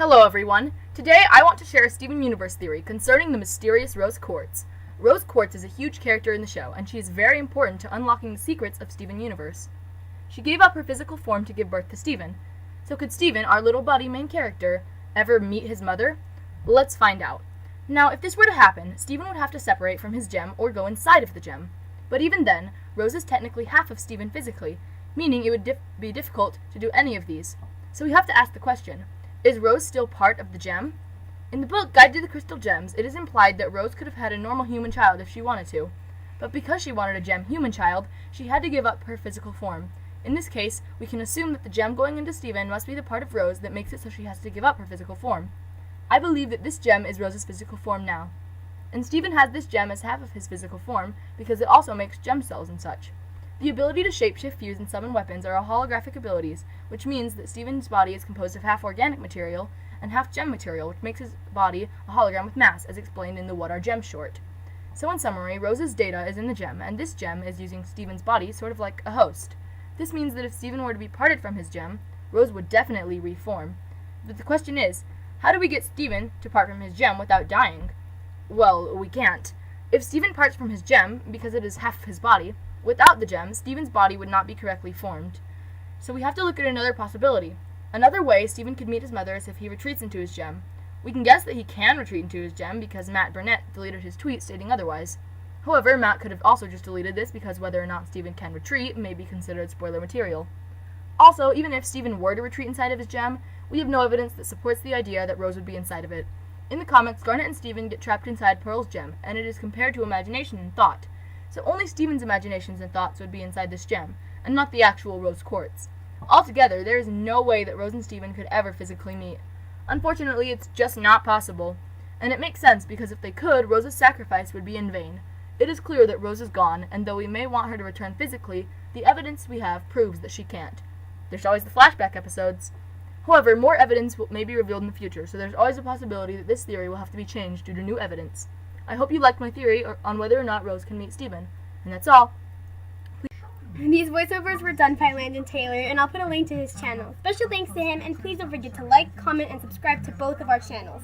Hello everyone! Today I want to share a Steven Universe theory concerning the mysterious Rose Quartz. Rose Quartz is a huge character in the show, and she is very important to unlocking the secrets of Steven Universe. She gave up her physical form to give birth to Steven. So could Steven, our little buddy main character, ever meet his mother? Let's find out. Now, if this were to happen, Steven would have to separate from his gem or go inside of the gem. But even then, Rose is technically half of Steven physically, meaning it would be difficult to do any of these. So we have to ask the question, is Rose still part of the gem? In the book Guide to the Crystal Gems, it is implied that Rose could have had a normal human child if she wanted to. But because she wanted a gem human child, she had to give up her physical form. In this case, we can assume that the gem going into Steven must be the part of Rose that makes it so she has to give up her physical form. I believe that this gem is Rose's physical form now. And Steven has this gem as half of his physical form because it also makes gem cells and such. The ability to shapeshift, fuse, and summon weapons are all holographic abilities, which means that Steven's body is composed of half organic material and half gem material, which makes his body a hologram with mass, as explained in the What Are Gems short. So in summary, Rose's data is in the gem, and this gem is using Steven's body sort of like a host. This means that if Steven were to be parted from his gem, Rose would definitely reform. But the question is, how do we get Steven to part from his gem without dying? Well, we can't. If Steven parts from his gem, because it is half of his body, without the gem, Steven's body would not be correctly formed. So we have to look at another possibility. Another way Steven could meet his mother is if he retreats into his gem. We can guess that he can retreat into his gem because Matt Burnett deleted his tweet stating otherwise. However, Matt could have also just deleted this because whether or not Steven can retreat may be considered spoiler material. Also, even if Steven were to retreat inside of his gem, we have no evidence that supports the idea that Rose would be inside of it. In the comics, Garnet and Steven get trapped inside Pearl's gem, and it is compared to imagination and thought. So only Steven's imaginations and thoughts would be inside this gem, and not the actual Rose Quartz. Altogether, there is no way that Rose and Steven could ever physically meet. Unfortunately, it's just not possible. And it makes sense because if they could, Rose's sacrifice would be in vain. It is clear that Rose is gone, and though we may want her to return physically, the evidence we have proves that she can't. There's always the flashback episodes. However, more evidence may be revealed in the future, so there's always a possibility that this theory will have to be changed due to new evidence. I hope you liked my theory on whether or not Rose can meet Steven. And that's all. These voiceovers were done by Landon Taylor, and I'll put a link to his channel. Special thanks to him, and please don't forget to like, comment, and subscribe to both of our channels.